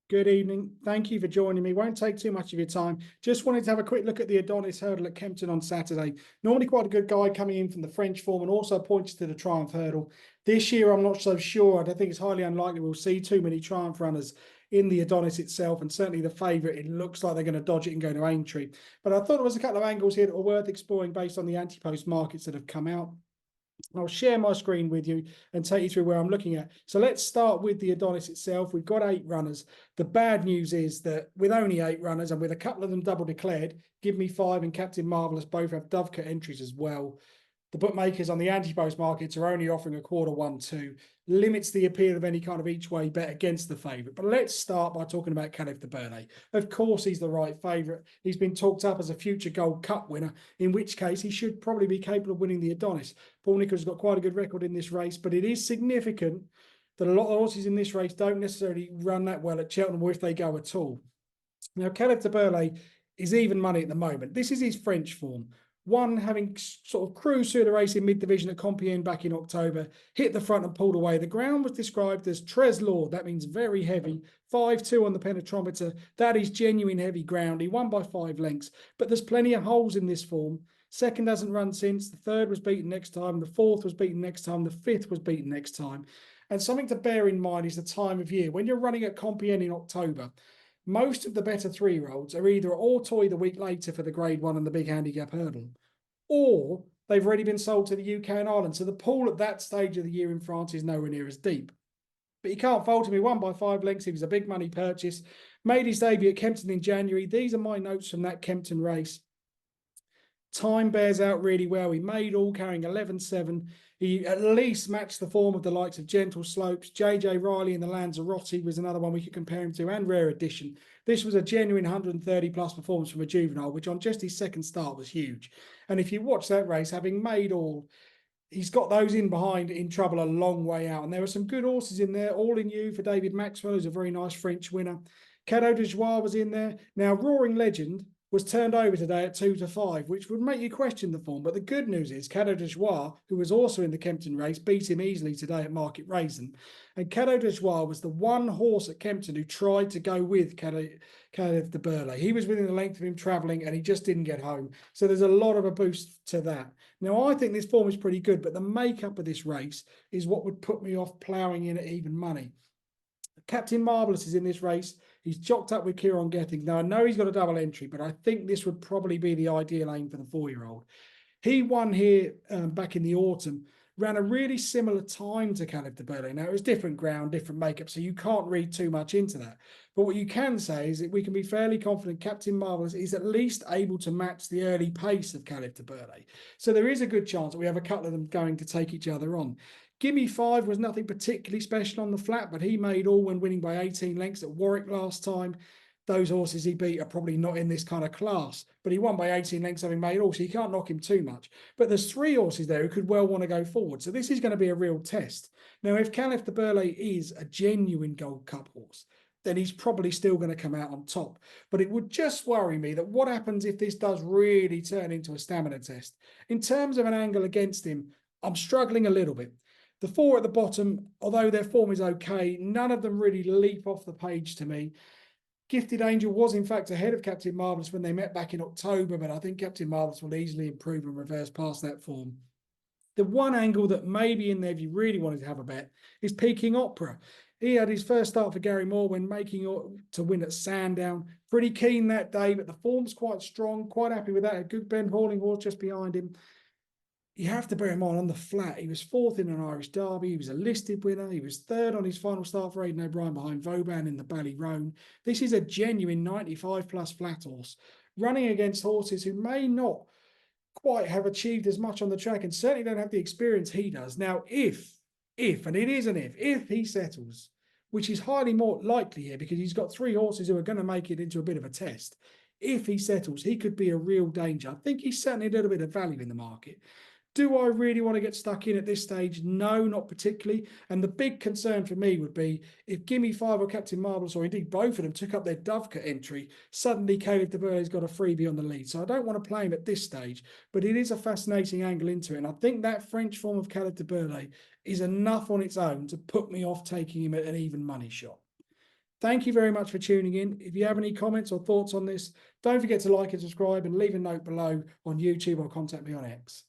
Good evening. Thank you for joining me. Won't take too much of your time. Just wanted to have a quick look at the Adonis Hurdle at Kempton on Saturday. Normally quite a good guide coming in from the French form and also pointed to the Triumph Hurdle. This year, I'm not so sure. I think it's highly unlikely we'll see too many Triumph runners in the Adonis itself, and certainly the favourite, it looks like they're going to dodge it and go to Aintree. But I thought there was a couple of angles here that were worth exploring based on the anti-post markets that have come out. I'll share my screen with you and take you through where I'm looking at. So let's start with the Adonis itself. We've got 8 runners. The bad news is that with only 8 runners and with a couple of them double declared, Give Me 5 and Captain Marvellous both have dovecot entries as well. The bookmakers on the anti-post markets are only offering a quarter 1-2, limits the appeal of any kind of each way bet against the favourite. But let's start by talking about Khalif de Burley. Of course, he's the right favourite. He's been talked up as a future Gold Cup winner, in which case he should probably be capable of winning the Adonis. Paul Nicholls has got quite a good record in this race, but it is significant that a lot of horses in this race don't necessarily run that well at Cheltenham, or if they go at all. Now, Khalif de Burley is even money at the moment. This is his French form. One, having sort of cruised through the race in mid-division at Compiègne back in October, hit the front and pulled away. The ground was described as Tres Lourd. That means very heavy. 5-2 on the penetrometer. That is genuine heavy ground. He won by 5 lengths, but there's plenty of holes in this form. Second hasn't run since. The third was beaten next time. The fourth was beaten next time. The fifth was beaten next time. And something to bear in mind is the time of year. When you're running at Compiègne in October, most of the better 3-year-olds are either at Auteuil the week later for the Grade 1 and the big handicap hurdle, or they've already been sold to the UK and Ireland. So the pool at that stage of the year in France is nowhere near as deep. But you can't fault him. He won by 5 lengths. He was a big money purchase. Made his debut at Kempton in January. These are my notes from that Kempton race. Time bears out really well. He made all carrying 11.7. He at least matched the form of the likes of Gentle Slopes. JJ Riley in the Lanzarote was another one we could compare him to, and Rare Edition. This was a genuine 130 plus performance from a juvenile, which on just his second start was huge. And if you watch that race, having made all, he's got those in behind in trouble a long way out. And there were some good horses in there. All in You for David Maxwell, who's a very nice French winner. Cadeau de Joie was in there. Now, Roaring Legend was turned over today at 2-5, which would make you question the form. But the good news is Cadeau de Joie, who was also in the Kempton race, beat him easily today at Market Raisin. And Cadeau de Joie was the one horse at Kempton who tried to go with Khalif de Burley. He was within the length of him travelling and he just didn't get home. So there's a lot of a boost to that. Now, I think this form is pretty good, but the makeup of this race is what would put me off ploughing in at even money. Captain Marvellous is in this race. He's jocked up with Kieron Gettings. Now, I know he's got a double entry, but I think this would probably be the ideal aim for the 4-year-old. He won here back in the autumn, ran a really similar time to Khalif de Burley. Now, it was different ground, different makeup, so you can't read too much into that. But what you can say is that we can be fairly confident Captain Marvellous is at least able to match the early pace of Khalif de Burley. So there is a good chance that we have a couple of them going to take each other on. Give Me 5 was nothing particularly special on the flat, but he made all when winning by 18 lengths at Warwick last time. Those horses he beat are probably not in this kind of class, but he won by 18 lengths having made all, so you can't knock him too much. But there's 3 horses there who could well want to go forward. So this is going to be a real test. Now, if Khalif de Burley is a genuine Gold Cup horse, then he's probably still going to come out on top. But it would just worry me that what happens if this does really turn into a stamina test? In terms of an angle against him, I'm struggling a little bit. The 4 at the bottom, although their form is okay, none of them really leap off the page to me. Gifted Angel was, in fact, ahead of Captain Marvellous when they met back in October, but I think Captain Marvellous will easily improve and reverse past that form. The one angle that may be in there if you really wanted to have a bet is Peking Opera. He had his first start for Gary Moore when making to win at Sandown. Pretty keen that day, but the form's quite strong, quite happy with that. A good Ben Hauling horse just behind him. You have to bear in mind on the flat, he was 4th in an Irish Derby. He was a listed winner. He was 3rd on his final start for Aidan O'Brien behind Vauban in the Ballyroan. This is a genuine 95 plus flat horse running against horses who may not quite have achieved as much on the track and certainly don't have the experience he does. Now, if, and it is an if he settles, which is highly more likely here because he's got 3 horses who are going to make it into a bit of a test. If he settles, he could be a real danger. I think he's certainly a little bit of value in the market. Do I really want to get stuck in at this stage? No, not particularly. And the big concern for me would be if Give Me 5 or Captain Marvellous, or indeed both of them, took up their dovecot entry, suddenly Khalif de Burley's got a freebie on the lead. So I don't want to play him at this stage, but it is a fascinating angle into it. And I think that French form of Khalif de Burley is enough on its own to put me off taking him at an even money shot. Thank you very much for tuning in. If you have any comments or thoughts on this, don't forget to like and subscribe and leave a note below on YouTube or contact me on X.